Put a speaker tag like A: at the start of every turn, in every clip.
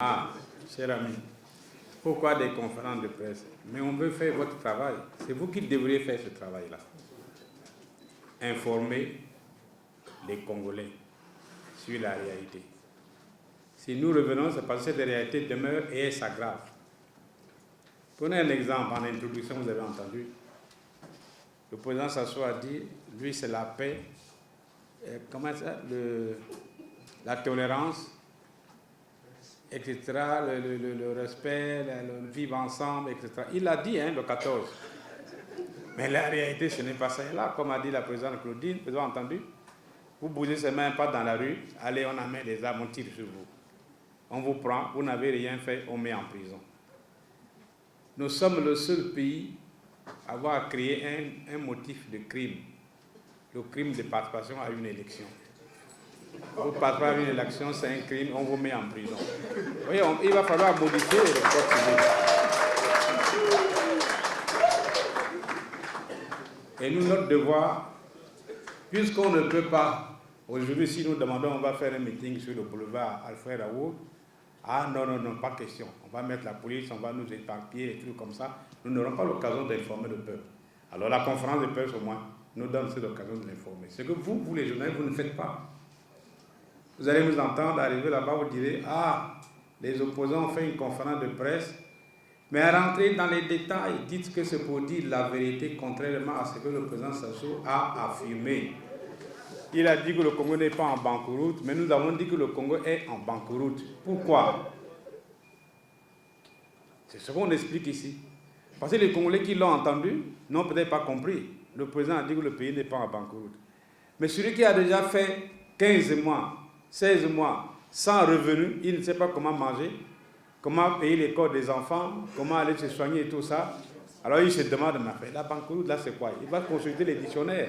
A: Ah, cher ami, pourquoi des conférences de presse? Mais on veut faire votre travail. C'est vous qui devriez faire ce travail-là. Informer les Congolais sur la réalité. Si nous revenons, c'est parce que cette réalité demeure et s'aggrave. Prenez un exemple en introduction, vous avez entendu. Le président Sassou a dit, lui c'est la paix, comment ça, la tolérance, etc., le respect, le vivre ensemble, etc. Il l'a dit, hein, le 14. Mais la réalité, ce n'est pas ça. Et là, comme a dit la présidente Claudine, vous avez entendu, vous bougez ces mains pas dans la rue, allez, on amène des armes, on tire sur vous. On vous prend, vous n'avez rien fait, on met en prison. Nous sommes le seul pays à avoir créé un motif de crime, le crime de participation à une élection. Vous participez à une élection, c'est un crime, on vous met en prison. Vous voyez, il va falloir modifier le code civil. Et nous, notre devoir, puisqu'on ne peut pas, aujourd'hui, si nous demandons, on va faire un meeting sur le boulevard Alfred Raoult, ah non, non, non, pas question. On va mettre la police, on va nous éparpiller, des trucs comme ça. Nous n'aurons pas l'occasion d'informer le peuple. Alors la conférence de presse, au moins, nous donne cette occasion de l'informer. Ce que vous les journalistes, vous ne faites pas. Vous allez nous entendre arriver là-bas, vous direz, ah, les opposants ont fait une conférence de presse, mais rentrez dans les détails, dites que c'est pour dire la vérité, contrairement à ce que le président Sassou a affirmé. Il a dit que le Congo n'est pas en banqueroute, mais nous avons dit que le Congo est en banqueroute. Pourquoi? C'est ce qu'on explique ici. Parce que les Congolais qui l'ont entendu n'ont peut-être pas compris. Le président a dit que le pays n'est pas en banqueroute. Mais celui qui a déjà fait 15 mois, 16 mois, sans revenu, il ne sait pas comment manger, comment payer l'école des enfants, comment aller se soigner et tout ça. Alors il se demande, mais la banqueroute là c'est quoi? Il va consulter les dictionnaires.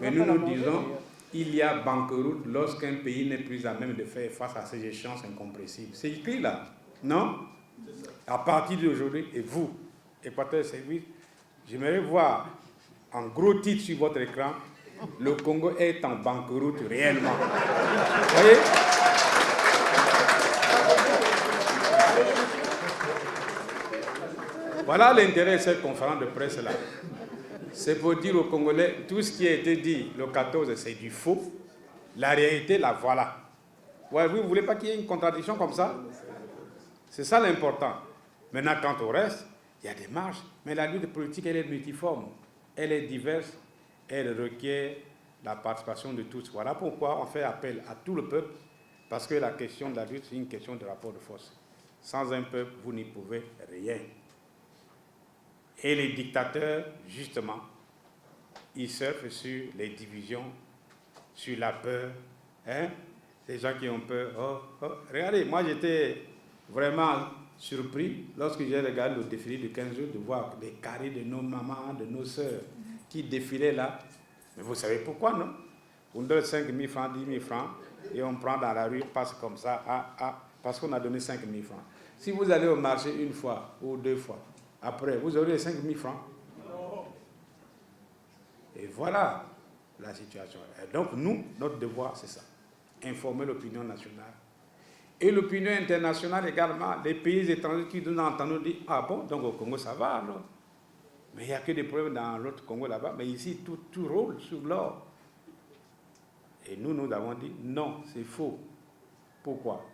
A: Mais nous nous disons, il y a banqueroute lorsqu'un pays n'est plus à même de faire face à ces échéances incompressibles. C'est écrit là, non? À partir d'aujourd'hui, et vous, Équateur Service, j'aimerais voir en gros titre sur votre écran, le Congo est en banqueroute réellement. Vous voyez? Voilà l'intérêt de cette conférence de presse-là. C'est pour dire aux Congolais, tout ce qui a été dit le 14, c'est du faux. La réalité, la voilà. Ouais, vous ne voulez pas qu'il y ait une contradiction comme ça? C'est ça l'important. Maintenant, quant au reste, il y a des marges. Mais la lutte politique, elle est multiforme. Elle est diverse. Elle requiert la participation de tous. Voilà pourquoi on fait appel à tout le peuple. Parce que la question de la lutte, c'est une question de rapport de force. Sans un peuple, vous n'y pouvez rien. Et les dictateurs, justement, ils surfent sur les divisions, sur la peur. Hein? Les gens qui ont peur. Oh, oh. Regardez, moi j'étais vraiment surpris lorsque j'ai regardé le défilé du 15 jours de voir les carrés de nos mamans, de nos sœurs qui défilaient là. Mais vous savez pourquoi, non? On donne 5 000 francs, 10 000 francs, et on prend dans la rue, passe comme ça, parce qu'on a donné 5 000 francs. Si vous allez au marché une fois ou deux fois, après, vous aurez les 5 000 francs. Et voilà la situation. Et donc, nous, notre devoir, c'est ça. Informer l'opinion nationale. Et l'opinion internationale également, les pays étrangers qui nous entendent nous disent, ah bon, donc au Congo, ça va, alors. Mais il n'y a que des problèmes dans l'autre Congo là-bas. Mais ici, tout roule sur l'or. Et nous avons dit, non, c'est faux. Pourquoi?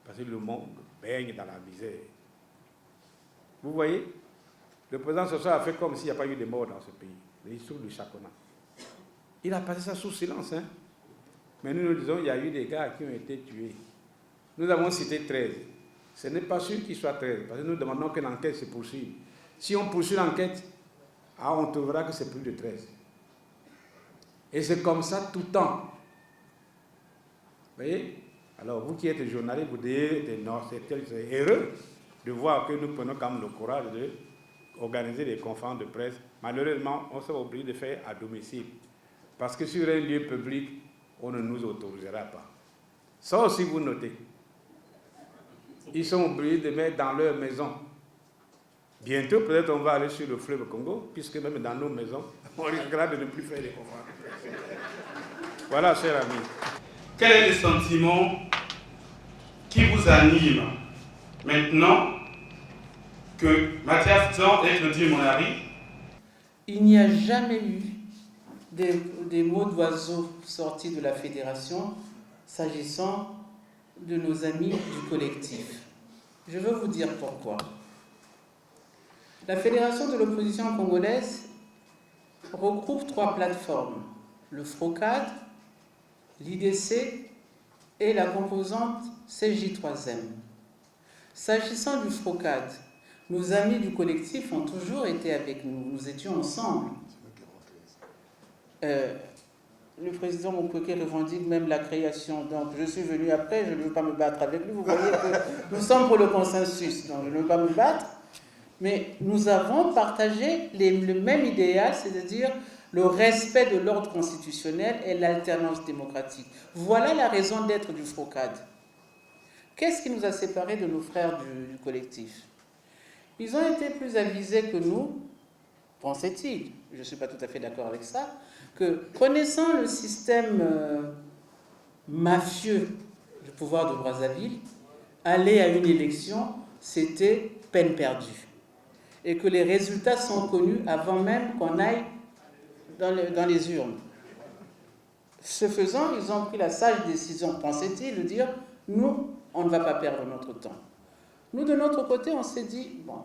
A: Parce que le monde baigne dans la misère. Vous voyez, le président Sassou a fait comme s'il n'y a pas eu de morts dans ce pays. L'histoire du Chakona. Il a passé ça sous silence. Hein? Mais nous disons, il y a eu des gars qui ont été tués. Nous avons cité 13. Ce n'est pas sûr qu'il soit 13, parce que nous demandons que l'enquête se poursuive. Si on poursuit l'enquête, on trouvera que c'est plus de 13. Et c'est comme ça tout le temps. Vous voyez? Alors, vous qui êtes journaliste, vous dites, non, c'est heureux de voir que nous prenons quand même le courage d'organiser des conférences de presse. Malheureusement, on s'est obligé de faire à domicile. Parce que sur un lieu public, on ne nous autorisera pas. Ça aussi, vous notez. Ils sont obligés de mettre dans leur maison. Bientôt, peut-être, on va aller sur le fleuve Congo, puisque même dans nos maisons, on risquera de ne plus faire des conférences de presse. Voilà, chers amis. Quel est le sentiment
B: qui vous anime maintenant que Mathias Jean et Claudine Monari?
C: Il n'y a jamais eu des mots d'oiseau sortis de la fédération s'agissant de nos amis du collectif. Je veux vous dire pourquoi. La Fédération de l'opposition congolaise regroupe 3 plateformes, le FROCAD, l'IDC et la composante CJ3M. S'agissant du FROCAD, nos amis du collectif ont toujours été avec nous, nous étions ensemble. Le président Mukwege revendique même la création, donc je suis venu après, je ne veux pas me battre avec lui, vous voyez que nous sommes pour le consensus, donc je ne veux pas me battre, mais nous avons partagé le même idéal, c'est-à-dire le respect de l'ordre constitutionnel et l'alternance démocratique. Voilà la raison d'être du FROCAD. Qu'est-ce qui nous a séparés de nos frères du collectif? Ils ont été plus avisés que nous, pensait-il, je ne suis pas tout à fait d'accord avec ça, que connaissant le système mafieux du pouvoir de Brazzaville, aller à une élection, c'était peine perdue. Et que les résultats sont connus avant même qu'on aille dans les urnes. Ce faisant, ils ont pris la sage décision, pensait-il, de dire « nous, on ne va pas perdre notre temps ». Nous, de notre côté, on s'est dit « bon,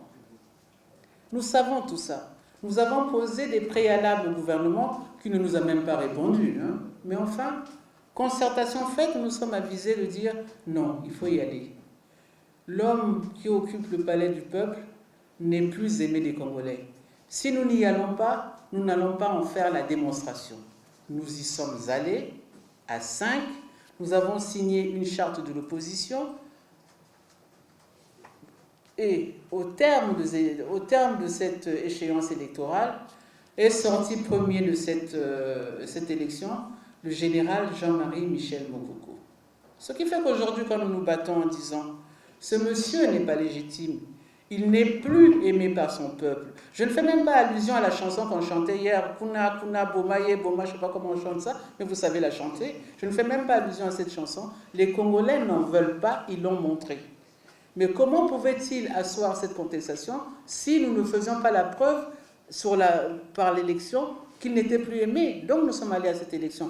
C: nous savons tout ça. Nous avons posé des préalables au gouvernement qui ne nous a même pas répondu. Hein. Mais enfin, concertation faite, nous sommes avisés de dire non, il faut y aller. L'homme qui occupe le palais du peuple n'est plus aimé des Congolais. Si nous n'y allons pas, nous n'allons pas en faire la démonstration. Nous y sommes allés à 5. Nous avons signé une charte de l'opposition. Et au terme de cette échéance électorale, est sorti premier de cette élection le général Jean-Marie Michel Mokoko. Ce qui fait qu'aujourd'hui, quand nous nous battons en disant « ce monsieur n'est pas légitime, il n'est plus aimé par son peuple », je ne fais même pas allusion à la chanson qu'on chantait hier, « Kuna, Kuna, Bomaye, Boma », je ne sais pas comment on chante ça, mais vous savez la chanter. Je ne fais même pas allusion à cette chanson. Les Congolais n'en veulent pas, ils l'ont montré. Mais comment pouvait-il asseoir cette contestation si nous ne faisions pas la preuve par l'élection qu'il n'était plus aimé? Donc nous sommes allés à cette élection.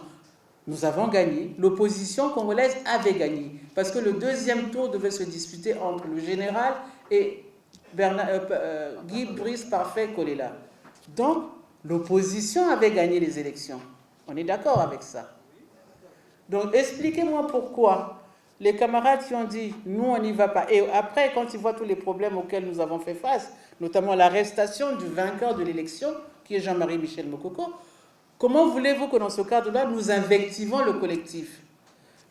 C: Nous avons gagné. L'opposition congolaise avait gagné. Parce que le deuxième tour devait se disputer entre le général et Guy Brice Parfait Kolela. Donc l'opposition avait gagné les élections. On est d'accord avec ça. Donc expliquez-moi pourquoi les camarades qui ont dit « nous, on n'y va pas ». Et après, quand ils voient tous les problèmes auxquels nous avons fait face, notamment l'arrestation du vainqueur de l'élection, qui est Jean-Marie Michel Mokoko, comment voulez-vous que dans ce cadre-là, nous invectivons le collectif?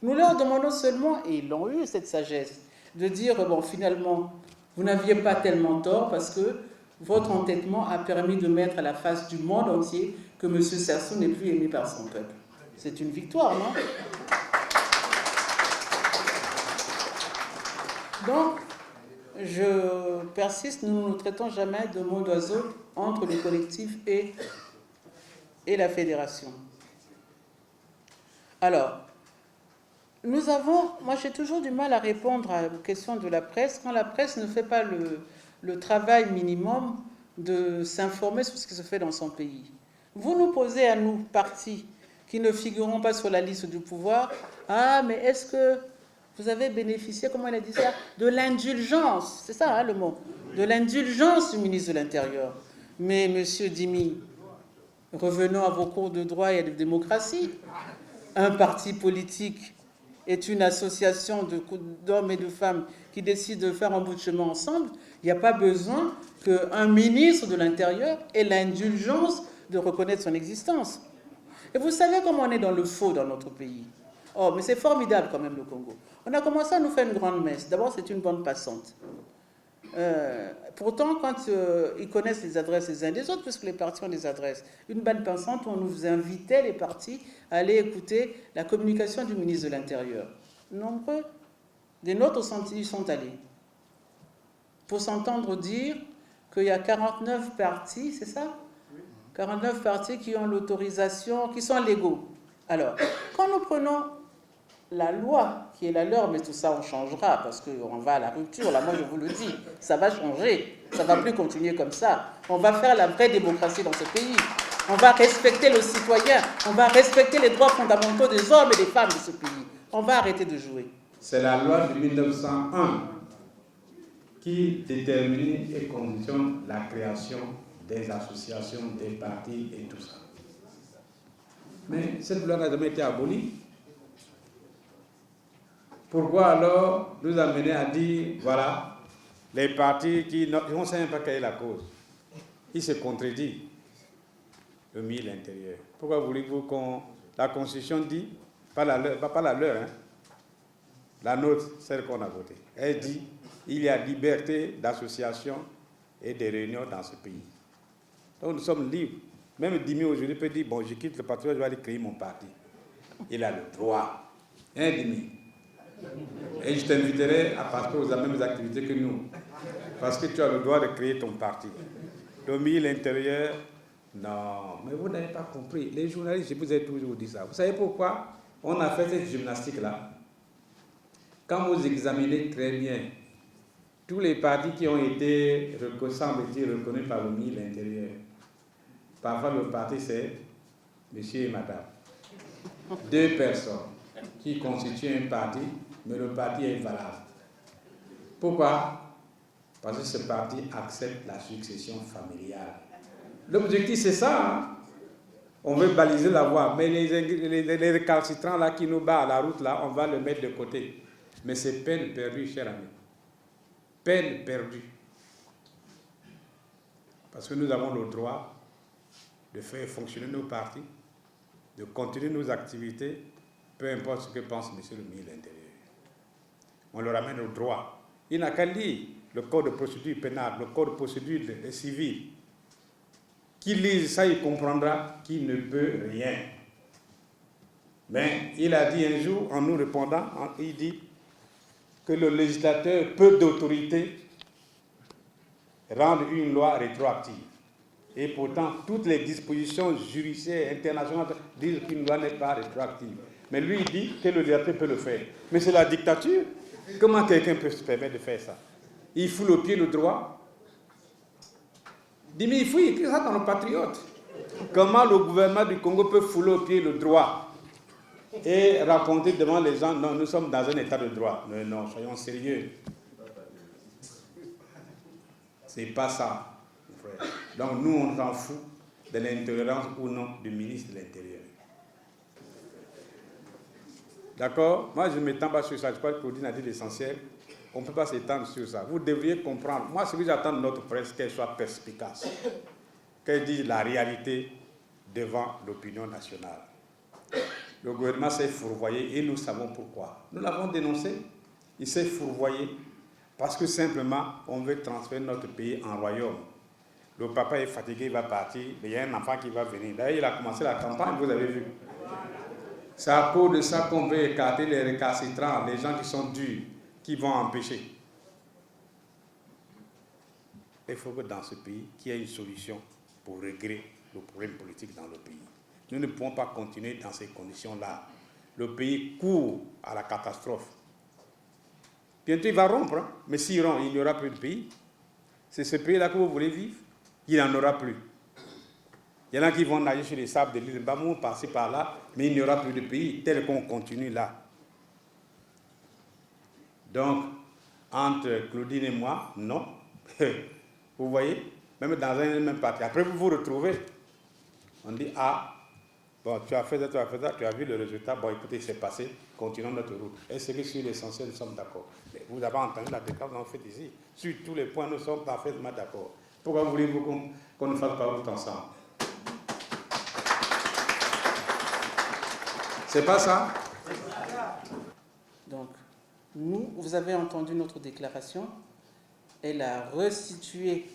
C: Nous leur demandons seulement, et ils l'ont eu cette sagesse, de dire « bon, finalement, vous n'aviez pas tellement tort parce que votre entêtement a permis de mettre à la face du monde entier que M. Sassou n'est plus aimé par son peuple ». C'est une victoire, non? Donc, je persiste, nous ne traitons jamais de mots d'oiseau entre le collectif et la fédération. Alors, moi j'ai toujours du mal à répondre à la question de la presse quand la presse ne fait pas le travail minimum de s'informer sur ce qui se fait dans son pays. Vous nous posez à nous, partis, qui ne figurons pas sur la liste du pouvoir, ah mais est-ce que vous avez bénéficié, comment elle a dit ça, de l'indulgence, c'est ça hein, le mot, de l'indulgence du ministre de l'Intérieur. Mais monsieur Dimi, revenons à vos cours de droit et de démocratie. Un parti politique est une association d'hommes et de femmes qui décident de faire un bout de chemin ensemble. Il n'y a pas besoin qu'un ministre de l'Intérieur ait l'indulgence de reconnaître son existence. Et vous savez comment on est dans le faux dans notre pays. Oh, mais c'est formidable quand même le Congo. On a commencé à nous faire une grande messe. D'abord, c'est une bande passante. Pourtant, quand ils connaissent les adresses les uns des autres, puisque les partis ont des adresses, une bande passante où on nous invitait, les partis, à aller écouter la communication du ministre de l'Intérieur. Nombreux des nôtres y sont allés. Pour s'entendre dire qu'il y a 49 partis, c'est ça? 49 partis qui ont l'autorisation, qui sont légaux. Alors, quand nous prenons la loi qui est la leur, mais tout ça on changera parce qu'on va à la rupture, là moi je vous le dis, ça va changer, ça ne va plus continuer comme ça. On va faire la vraie démocratie dans ce pays. On va respecter le citoyen, on va respecter les droits fondamentaux des hommes et des femmes de ce pays. On va arrêter de jouer.
A: C'est la loi de 1901 qui détermine et conditionne la création des associations, des partis et tout ça. Mais cette loi n'a jamais été abolie. Pourquoi alors nous amener à dire, voilà, les partis qui... On ne sait même pas quelle est la cause. Il se contredit, le ministre de l'Intérieur. Pourquoi voulez-vous qu'on... La Constitution dit, pas la leur, hein, la nôtre, celle qu'on a votée. Elle dit, il y a liberté d'association et de réunion dans ce pays. Donc nous sommes libres. Même Dimi aujourd'hui peut dire, bon, je quitte le parti, je vais aller créer mon parti. Il a le droit. Hein, Dimi? Et je t'inviterai à participer aux mêmes activités que nous. Parce que tu as le droit de créer ton parti. Le ministre de l'Intérieur, non. Mais vous n'avez pas compris. Les journalistes, je vous ai toujours dit ça. Vous savez pourquoi on a fait cette gymnastique-là? Quand vous examinez très bien tous les partis qui ont été, semble-t-il, reconnus par le ministre de l'Intérieur, parfois le parti c'est monsieur et madame. 2 personnes qui constituent un parti, mais le parti est valable. Pourquoi? Parce que ce parti accepte la succession familiale. L'objectif c'est ça. Hein? On veut baliser la voie, mais les récalcitrants là qui nous battent à la route là, on va le mettre de côté. Mais c'est peine perdue, cher ami. Peine perdue. Parce que nous avons le droit de faire fonctionner nos partis, de continuer nos activités, peu importe ce que pense M. le ministre de l'Intérieur. On leur amène au droit. Il n'a qu'à lire le code de procédure pénale, le code de procédure civile. Qui lise ça, il comprendra qu'il ne peut rien. Mais il a dit un jour, en nous répondant, il dit que le législateur, peu d'autorité, rendre une loi rétroactive. Et pourtant, toutes les dispositions judiciaires internationales disent qu'une loi n'est pas rétroactive. Mais lui, il dit que le législateur peut le faire. Mais c'est la dictature. Comment quelqu'un peut se permettre de faire ça? Il fout au pied le droit. Dis, mais il faut écrire ça dans le Patriote. Comment le gouvernement du Congo peut fouler au pied le droit et raconter devant les gens, non, nous sommes dans un état de droit. Mais non, soyons sérieux. C'est pas ça, frère. Donc nous, on s'en fout de l'intolérance ou non du ministre de l'Intérieur. D'accord? Moi, je ne m'étends pas sur ça. Je crois que Claudine a dit l'essentiel. On ne peut pas s'étendre sur ça. Vous devriez comprendre. Moi, ce que j'attends de notre presse, qu'elle soit perspicace. Qu'elle dise la réalité devant l'opinion nationale. Le gouvernement s'est fourvoyé et nous savons pourquoi. Nous l'avons dénoncé. Il s'est fourvoyé parce que simplement, on veut transférer notre pays en royaume. Le papa est fatigué, il va partir. Il y a un enfant qui va venir. D'ailleurs, il a commencé la campagne, vous avez vu. C'est à cause de ça qu'on veut écarter les récalcitrants, les gens qui sont durs, qui vont empêcher. Il faut que dans ce pays, qu'il y ait une solution pour régler le problème politique dans le pays. Nous ne pouvons pas continuer dans ces conditions-là. Le pays court à la catastrophe. Bientôt, il va rompre, hein? Mais s'il rompt, il n'y aura plus de pays. C'est ce pays-là que vous voulez vivre? Il n'en aura plus. Il y en a qui vont nager sur les sables de l'île Mbamou, passer par là, mais il n'y aura plus de pays tel qu'on continue là. Donc, entre Claudine et moi, non. Vous voyez, même dans un même parti. Après, vous vous retrouvez. On dit, ah, bon, tu as fait ça, tu as fait ça, tu as vu le résultat, bon, écoutez, c'est passé, continuons notre route. Est-ce que sur l'essentiel, nous sommes d'accord? Vous avez entendu la déclaration qu'on fait ici. Sur tous les points, nous sommes parfaitement d'accord. Pourquoi voulez-vous qu'on ne fasse pas route ensemble? C'est pas ça?
C: Donc, nous, vous avez entendu notre déclaration. Elle a restitué,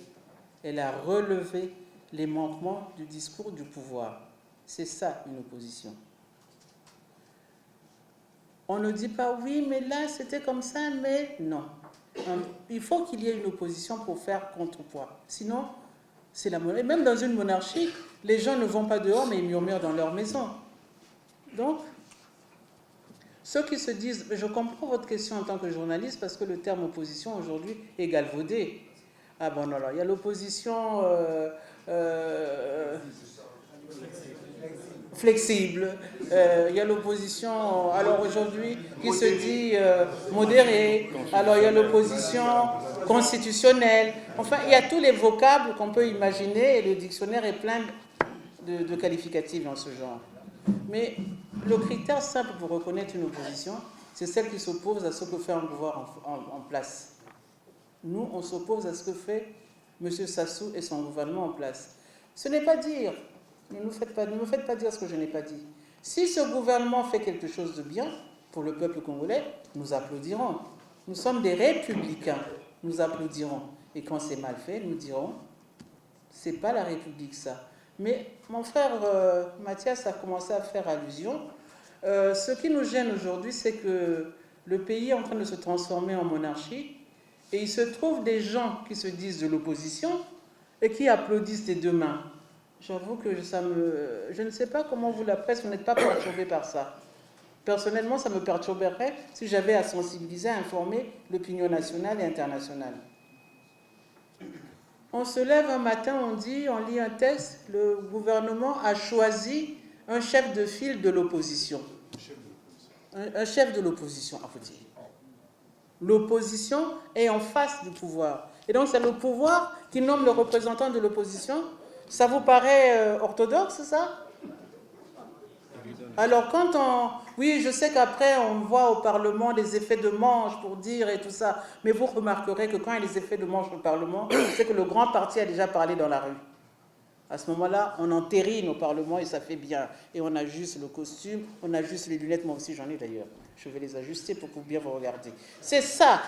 C: elle a relevé les manquements du discours du pouvoir. C'est ça, une opposition. On ne dit pas, oui, mais là, c'était comme ça, mais non. Il faut qu'il y ait une opposition pour faire contrepoids. Sinon, c'est la monnaie. Même dans une monarchie, les gens ne vont pas dehors, mais ils murmurent dans leur maison. Donc, Ceux qui se disent, je comprends votre question en tant que journaliste parce que le terme opposition aujourd'hui est galvaudé. Ah bon, non, il y a l'opposition flexible, il y a l'opposition, alors aujourd'hui, qui se dit modérée, alors il y a l'opposition constitutionnelle, enfin, il y a tous les vocables qu'on peut imaginer et le dictionnaire est plein de qualificatifs dans ce genre. Mais le critère simple pour reconnaître une opposition, c'est celle qui s'oppose à ce que fait un pouvoir en place. Nous, on s'oppose à ce que fait M. Sassou et son gouvernement en place. Ce n'est pas dire, ne me faites pas dire ce que je n'ai pas dit. Si ce gouvernement fait quelque chose de bien pour le peuple congolais, nous applaudirons. Nous sommes des républicains, nous applaudirons. Et quand c'est mal fait, nous dirons, c'est pas la République ça. Mais mon frère Mathias a commencé à faire allusion. Ce qui nous gêne aujourd'hui, c'est que le pays est en train de se transformer en monarchie et il se trouve des gens qui se disent de l'opposition et qui applaudissent des deux mains. J'avoue que je ne sais pas comment vous, la presse, vous n'êtes pas perturbé par ça. Personnellement, ça me perturberait si j'avais à sensibiliser, à informer l'opinion nationale et internationale. On se lève un matin, on lit un texte, le gouvernement a choisi un chef de file de l'opposition. Un chef de l'opposition, à vous dire. L'opposition est en face du pouvoir. Et donc c'est le pouvoir qui nomme le représentant de l'opposition. Ça vous paraît orthodoxe, ça? Alors quand oui, je sais qu'après on voit au Parlement des effets de manche pour dire et tout ça, mais vous remarquerez que quand il y a des effets de manche au Parlement, c'est que le grand parti a déjà parlé dans la rue. À ce moment-là, on entérine au Parlement et ça fait bien. Et on ajuste le costume, on ajuste les lunettes, moi aussi j'en ai d'ailleurs. Je vais les ajuster pour bien vous regarder. C'est ça,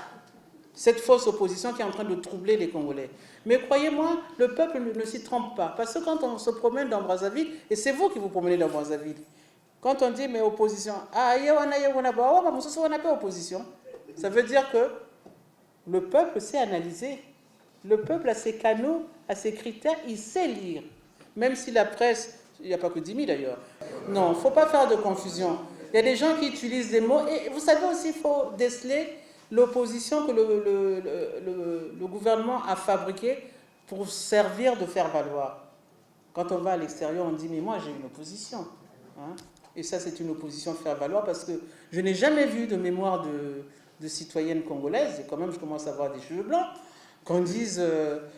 C: cette fausse opposition qui est en train de troubler les Congolais. Mais croyez-moi, le peuple ne s'y trompe pas. Parce que quand on se promène dans Brazzaville, et c'est vous qui vous promenez dans Brazzaville, quand on dit mais opposition, on n'a pas opposition. Ça veut dire que le peuple sait analyser. Le peuple a ses canaux, a ses critères, il sait lire. Même si la presse, il n'y a pas que 10 000 d'ailleurs. Non, il ne faut pas faire de confusion. Il y a des gens qui utilisent des mots. Et vous savez aussi, il faut déceler l'opposition que le gouvernement a fabriquée pour servir de faire valoir. Quand on va à l'extérieur, on dit mais moi j'ai une opposition. Hein? Et ça, c'est une opposition faire valoir parce que je n'ai jamais vu de mémoire de citoyenne congolaise, et quand même je commence à avoir des cheveux blancs, qu'on dise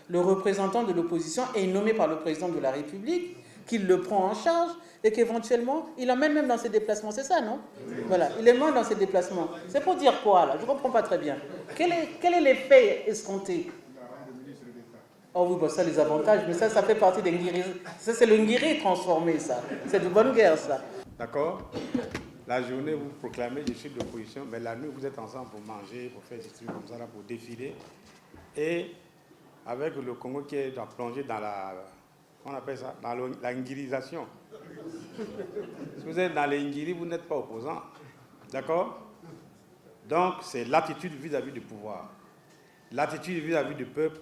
C: le représentant de l'opposition est nommé par le président de la République, qu'il le prend en charge et qu'éventuellement, il l'emmène même dans ses déplacements. C'est ça, non? Voilà, il l'emmène dans ses déplacements. C'est pour dire quoi, là? Je ne comprends pas très bien. Quel est l'effet escompté? Oh oui, bah ça, les avantages, mais ça fait partie des nguiris. Ça, c'est le nguiri transformé, ça. C'est de bonne guerre, ça.
A: D'accord? La journée, vous proclamez, je suis de l'opposition, mais la nuit, vous êtes ensemble pour manger, pour faire des trucs comme ça, là, pour défiler. Et avec le Congo qui est plongé dans on appelle ça, dans la nguirisation. Si vous êtes dans les nguiris, vous n'êtes pas opposant. D'accord? Donc, c'est l'attitude vis-à-vis du pouvoir. L'attitude vis-à-vis du peuple,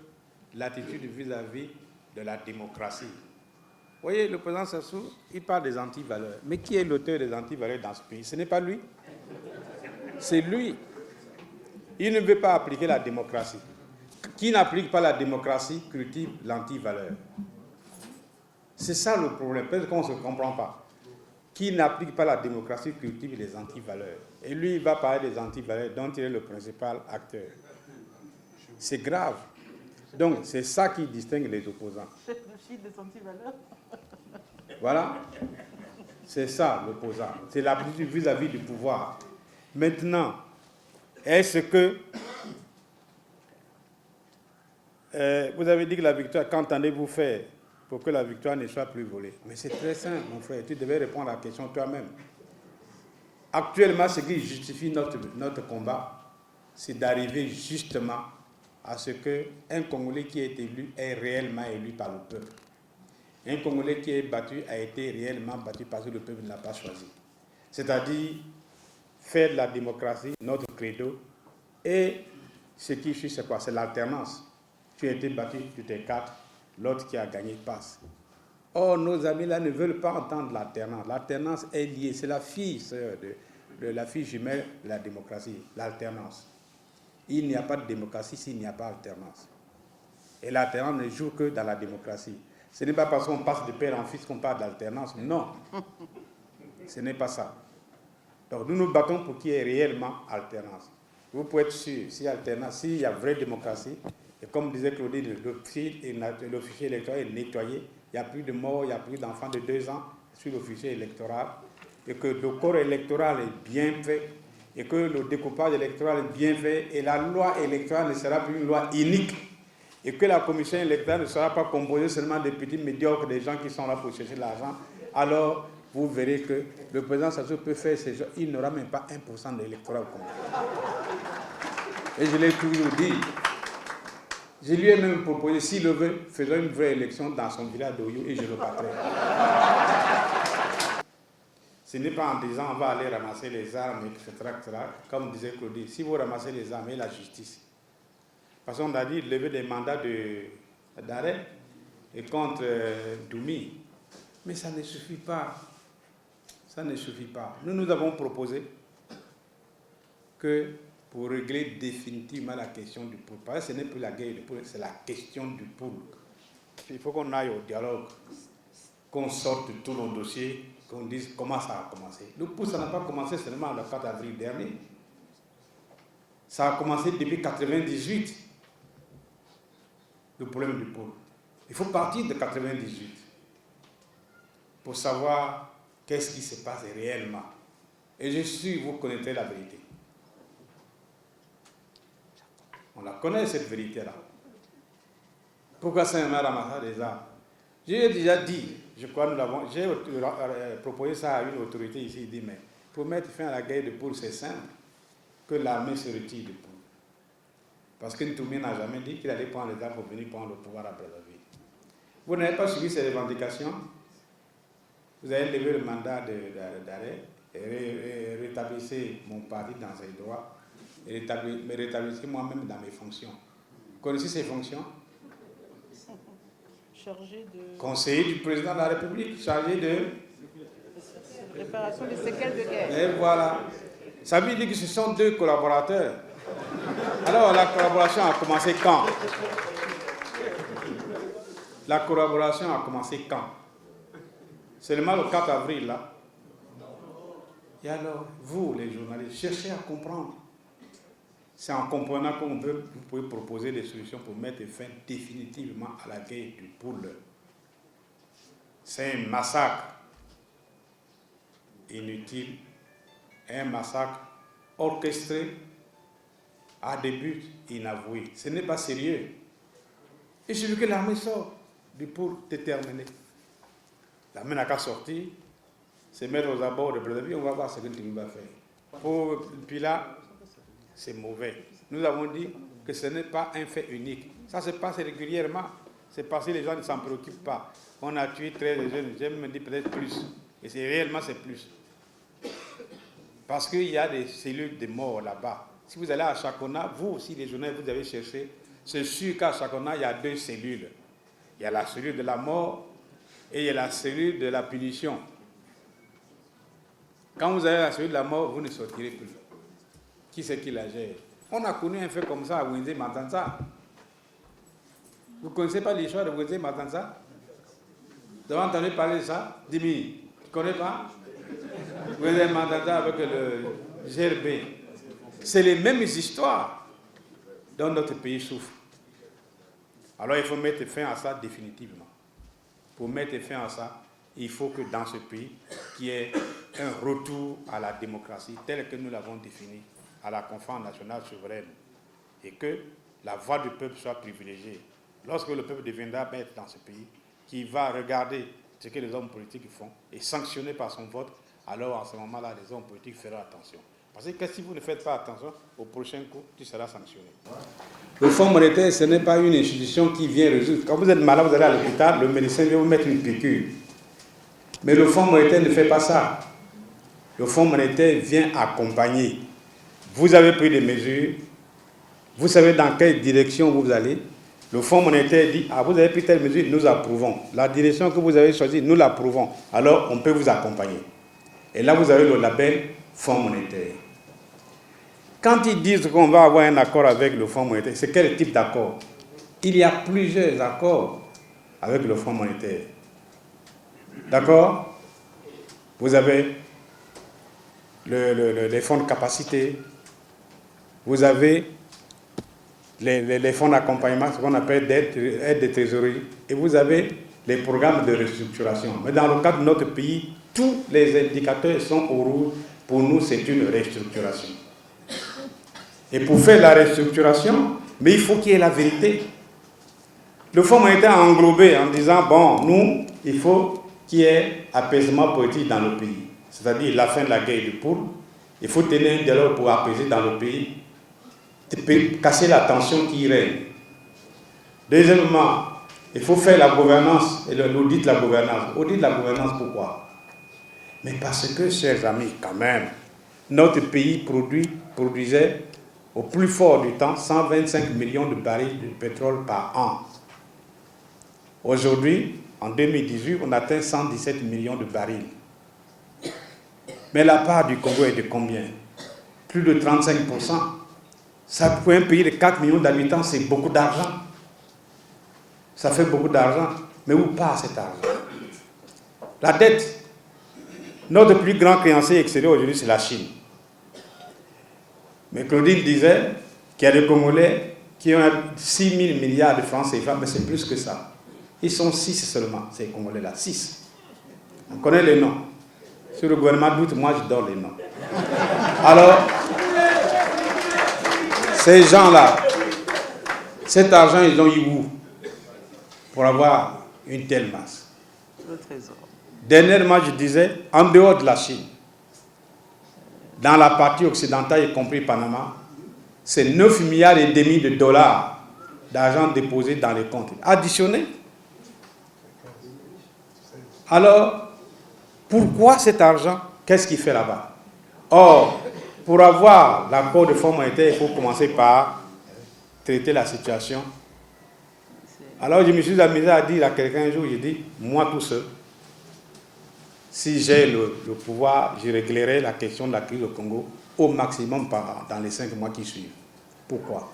A: l'attitude vis-à-vis de la démocratie. Vous voyez, le président Sassou, il parle des antivaleurs. Mais qui est l'auteur des antivaleurs dans ce pays? Ce n'est pas lui. C'est lui. Il ne veut pas appliquer la démocratie. Qui n'applique pas la démocratie cultive l'antivaleur. C'est ça le problème, peut-être qu'on ne se comprend pas. Qui n'applique pas la démocratie cultive les antivaleurs. Et lui, il va parler des antivaleurs dont il est le principal acteur. C'est grave. Donc, c'est ça qui distingue les opposants.
C: C'est le chiffre des antivaleurs.
A: Voilà. C'est ça, l'opposant. C'est l'attitude vis-à-vis du pouvoir. Maintenant, est-ce que... vous avez dit que la victoire, qu'entendez-vous faire pour que la victoire ne soit plus volée? Mais c'est très simple, mon frère. Tu devais répondre à la question toi-même. Actuellement, ce qui justifie notre combat, c'est d'arriver justement à ce qu'un Congolais qui est élu est réellement élu par le peuple. Un Congolais qui est battu a été réellement battu parce que le peuple ne l'a pas choisi. C'est-à-dire faire de la démocratie notre credo. Et ce qui suit, c'est quoi? C'est l'alternance. Tu as été battu, tu t'écartes, l'autre qui a gagné passe. Or, nos amis là ne veulent pas entendre l'alternance. L'alternance est liée, c'est la fille, sœur, la fille jumelle de la démocratie, l'alternance. Il n'y a pas de démocratie s'il n'y a pas d'alternance. Et l'alternance ne joue que dans la démocratie. Ce n'est pas parce qu'on passe de père en fils qu'on parle d'alternance. Non. Ce n'est pas ça. Donc nous nous battons pour qu'il y ait réellement alternance. Vous pouvez être sûr, s'il y a vraie démocratie, et comme disait Claudine, le fichier électoral est nettoyé, il n'y a plus de morts, il n'y a plus d'enfants de 2 ans sur le fichier électoral, et que le corps électoral est bien fait, et que le découpage électoral est bien fait, et la loi électorale ne sera plus une loi unique, et que la commission électorale ne sera pas composée seulement des petits médiocres, des gens qui sont là pour chercher l'argent, alors vous verrez que le président Sassou peut faire ces choses, il n'aura même pas 1% de l'électorat au Congo. Et je l'ai toujours dit. Je lui ai même proposé, s'il le veut, faisons une vraie élection dans son village d'Oyo et je le battrai. Ce n'est pas en disant on va aller ramasser les armes, etc. Comme disait Claudie, si vous ramassez les armes et la justice. Parce qu'on a dit lever des mandats d'arrêt et contre Doumi. Mais ça ne suffit pas. Ça ne suffit pas. Nous avons proposé que pour régler définitivement la question du pool, parce que ce n'est plus la guerre du pool, c'est la question du pool. Il faut qu'on aille au dialogue, qu'on sorte tous nos dossiers, qu'on dise comment ça a commencé. Le pool, ça n'a pas commencé seulement le 4 avril dernier. Ça a commencé depuis 1998, le problème du pool. Il faut partir de 1998 pour savoir qu'est-ce qui se passe réellement. Et je suis sûr, vous connaîtrez la vérité. On la connaît, cette vérité-là. Pourquoi Saint-Omer ramassa des armes? J'ai déjà dit, je crois j'ai proposé ça à une autorité ici, il dit, mais pour mettre fin à la guerre de Poul, c'est simple, que l'armée se retire de Poul. Parce que Ntoumi n'a jamais dit qu'il allait prendre les armes pour venir prendre le pouvoir à Brazzaville. Vous n'avez pas suivi ces revendications? Vous avez levé le mandat d'arrêt et rétablissez mon parti dans ses droits et me rétablissez moi-même dans mes fonctions. Vous connaissez ces fonctions?
C: Chargé de...
A: Conseiller du président de la République, chargé de...
C: réparation des séquelles de guerre.
A: Et voilà. Ça veut dire que ce sont 2 collaborateurs. Alors la collaboration a commencé quand? La collaboration a commencé quand? Seulement le 4 avril, là. Et alors, vous, les journalistes, cherchez à comprendre. C'est en comprenant que vous pouvez proposer des solutions pour mettre fin définitivement à la guerre du Poul. C'est un massacre inutile, un massacre orchestré à des buts inavoués. Ce n'est pas sérieux. Il suffit que l'armée sort du Poul déterminé. L'armée n'a qu'à sortir, se mettre aux abords de Brazzaville, on va voir ce que Ntoumi va faire. Puis là, c'est mauvais. Nous avons dit que ce n'est pas un fait unique. Ça se passe régulièrement. C'est parce que les gens ne s'en préoccupent pas. On a tué 13 jeunes, j'aime me dire peut-être plus. Et réellement, c'est plus. Parce qu'il y a des cellules de mort là-bas. Si vous allez à Chakona, vous aussi, les journalistes, vous avez cherché. C'est sûr qu'à Chakona, il y a 2 cellules. Il y a la cellule de la mort et il y a la cellule de la punition. Quand vous avez la cellule de la mort, vous ne sortirez plus. Qui c'est qui la gère? On a connu un fait comme ça à Wenzé Matanza. Vous ne connaissez pas l'histoire de Wenzé Matanza? Vous avez entendu parler de ça? Dimi, tu ne connais pas? Wenzé Matanza avec le GRB. C'est les mêmes histoires dont notre pays souffre. Alors il faut mettre fin à ça définitivement. Pour mettre fin à ça, il faut que dans ce pays, qu'il y ait un retour à la démocratie telle que nous l'avons définie à la conférence nationale souveraine et que la voix du peuple soit privilégiée. Lorsque le peuple deviendra maître dans ce pays, qui va regarder ce que les hommes politiques font et sanctionner par son vote, alors en ce moment-là, les hommes politiques feront attention. Parce que si vous ne faites pas attention, au prochain coup, tu seras sanctionné. Le Fonds monétaire, ce n'est pas une institution qui vient résoudre. Quand vous êtes malade, vous allez à l'hôpital, le médecin vient vous mettre une piqûre. Mais le Fonds monétaire ne fait pas ça. Le Fonds monétaire vient accompagner. Vous avez pris des mesures, vous savez dans quelle direction vous allez. Le Fonds monétaire dit, ah, vous avez pris telle mesure, nous approuvons. La direction que vous avez choisie, nous l'approuvons. Alors, on peut vous accompagner. Et là, vous avez le label Fonds monétaire. Quand ils disent qu'on va avoir un accord avec le Fonds monétaire, c'est quel type d'accord? Il y a plusieurs accords avec le Fonds monétaire. D'accord? Vous avez les fonds de capacité, vous avez les fonds d'accompagnement, ce qu'on appelle aide de trésorerie, et vous avez les programmes de restructuration. Mais dans le cas de notre pays, tous les indicateurs sont au rouge. Pour nous, c'est une restructuration. Et pour faire la restructuration, mais il faut qu'il y ait la vérité. Le Fonds monétaire a englobé en disant, bon, nous, il faut qu'il y ait apaisement politique dans le pays. C'est-à-dire la fin de la guerre du poule. Il faut tenir un dialogue pour apaiser dans le pays, casser la tension qui règne. Deuxièmement, il faut faire la gouvernance et l'audit de la gouvernance. Audit de la gouvernance, pourquoi? Mais parce que, chers amis, quand même, notre pays produisait au plus fort du temps 125 millions de barils de pétrole par an. Aujourd'hui, en 2018, on atteint 117 millions de barils. Mais la part du Congo est de combien? Plus de 35%. Ça, pour un pays de 4 millions d'habitants, c'est beaucoup d'argent. Ça fait beaucoup d'argent. Mais où part cet argent? La dette. Notre plus grand créancier extérieur aujourd'hui, c'est la Chine. Mais Claudine disait qu'il y a des Congolais qui ont 6 000 milliards de francs CFA, mais c'est plus que ça. Ils sont 6 seulement, ces Congolais-là, 6. On connaît les noms. Sur le gouvernement doute, moi je donne les noms. Alors, ces gens-là, cet argent, ils ont eu où pour avoir une telle masse?
C: Le trésor.
A: Dernièrement, je disais, en dehors de la Chine, dans la partie occidentale, y compris Panama, c'est 9,5 milliards de dollars d'argent déposé dans les comptes. Additionné. Alors, pourquoi cet argent? Qu'est-ce qu'il fait là-bas? Or, pour avoir l'accord de Fonds monétaire, il faut commencer par traiter la situation. Alors, je me suis amusé à dire à quelqu'un un jour, j'ai dit, moi tout seul, si j'ai le pouvoir, je réglerai la question de la crise au Congo au maximum par an, dans les 5 mois qui suivent. Pourquoi?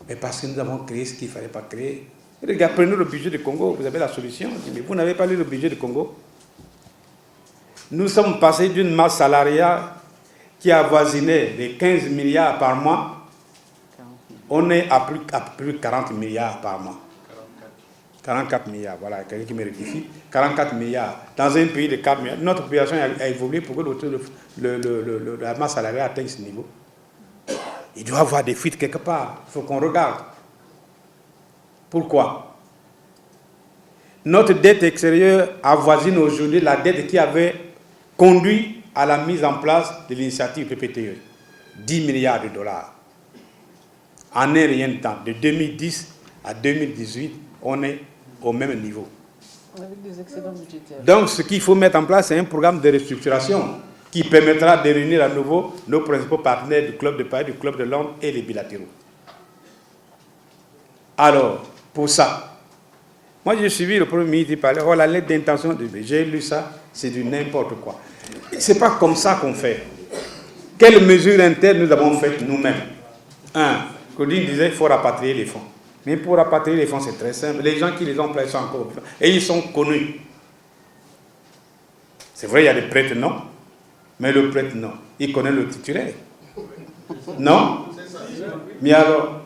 A: Mais parce que nous avons créé ce qu'il ne fallait pas créer. Regardez, prenez le budget du Congo, vous avez la solution. Mais vous n'avez pas lu le budget du Congo? Nous sommes passés d'une masse salariale qui avoisinait les 15 milliards par mois. On est à plus de 40 milliards par mois. 44 milliards, voilà, quelqu'un qui me rectifie. 44 milliards. Dans un pays de 4 milliards, notre population a évolué pour que la masse salariale atteigne ce niveau. Il doit y avoir des fuites quelque part. Il faut qu'on regarde. Pourquoi? Notre dette extérieure avoisine aujourd'hui la dette qui avait conduit à la mise en place de l'initiative PPTE. 10 milliards de dollars. En un rien de temps. De 2010 à 2018, on est au même niveau.
C: Avec des excédents budgétaires.
A: Donc, ce qu'il faut mettre en place, c'est un programme de restructuration qui permettra de réunir à nouveau nos principaux partenaires du Club de Paris, du Club de Londres et les bilatéraux. Alors, pour ça, moi j'ai suivi le Premier ministre, il parlait, oh la lettre d'intention, j'ai lu ça, c'est du n'importe quoi. Ce n'est pas comme ça qu'on fait. Quelles mesures internes nous avons faites nous-mêmes? Claudine disait, il faut rapatrier les fonds. Mais pour rapatrier les fonds, c'est très simple. Les gens qui les ont placés sont encore... Et ils sont connus. C'est vrai, il y a des prêtres, non. Mais le prêtre, non. Il connaît le titulaire. Non? Mais alors,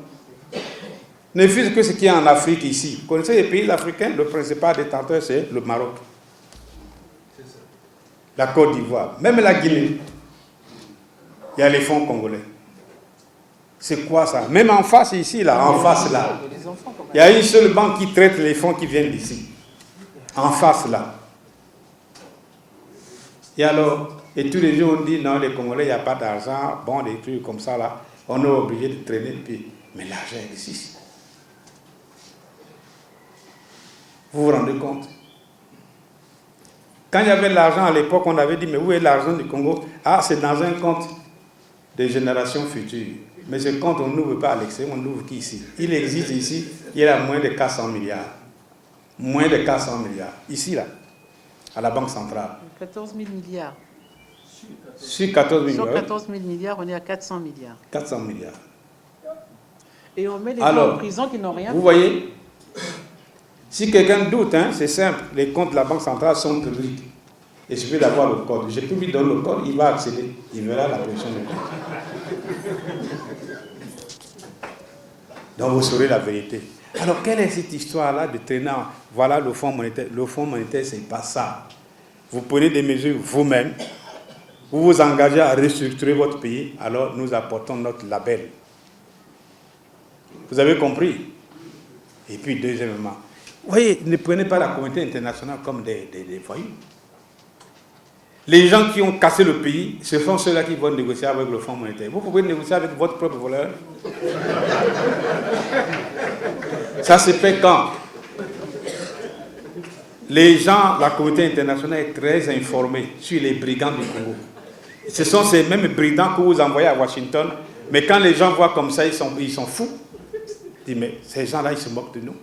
A: ne fût-ce que ce qu'il y a en Afrique ici. Vous connaissez les pays africains? Le principal détenteur, c'est le Maroc. La Côte d'Ivoire. Même la Guinée. Il y a les fonds congolais. C'est quoi ça? Même en face ici, là, en face là. Il y a une seule banque qui traite les fonds qui viennent d'ici. En face là. Et alors, et tous les jours on dit non, les Congolais, il n'y a pas d'argent, bon, des trucs comme ça là. On est obligé de traîner, puis, mais l'argent existe. Vous vous rendez compte? Quand il y avait l'argent à l'époque, on avait dit, mais où est l'argent du Congo? Ah, c'est dans un compte des générations futures. Mais ce compte, on n'ouvre pas à l'extérieur, on n'ouvre qu'ici. Il existe ici, il a moins de 400 milliards. Moins de 400 milliards. Ici, là, à la Banque centrale.
C: 14 000 milliards.
A: Sur 14 milliards.
C: Sur 14 000 milliards, on est à 400 milliards.
A: 400 milliards.
C: Et on met les gens en prison qui n'ont rien fait.
A: Vous voyez, si quelqu'un doute, hein, c'est simple, les comptes de la Banque centrale sont publics. Il suffit d'avoir le code. Je peux lui donner le code, il va accéder. Il verra la position du compte. Donc vous saurez la vérité. Alors quelle est cette histoire-là de traînant? Voilà le Fonds monétaire. Le Fonds monétaire, c'est pas ça. Vous prenez des mesures vous-même, vous vous engagez à restructurer votre pays, alors nous apportons notre label. Vous avez compris? Et puis deuxièmement, vous voyez, ne prenez pas la communauté internationale comme des voyous. Les gens qui ont cassé le pays, ce sont ceux-là qui vont négocier avec le Fonds monétaire. Vous pouvez négocier avec votre propre voleur. Ça se fait quand? Les gens, la communauté internationale est très informée sur les brigands du Congo. Ce sont ces mêmes brigands que vous envoyez à Washington, mais quand les gens voient comme ça, ils sont fous. Ils disent, mais ces gens-là, ils se moquent de nous.